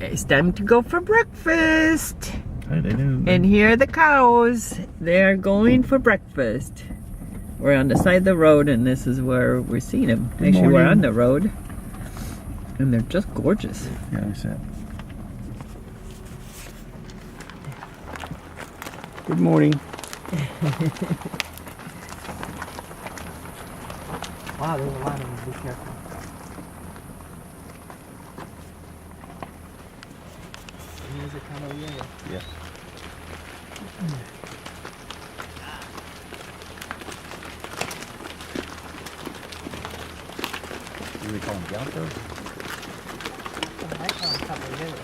It's time to go for breakfast. And here are the cows. They're going for breakfast. We're on the side of the road, and this is where we're seeing them. Actually, we're on the road, and they're just gorgeous. Yeah, I said. Good morning. Wow, there's a lot of them. Be careful. Here's a cavalier. Yeah. Do they call them gallos? I call them cavaliers.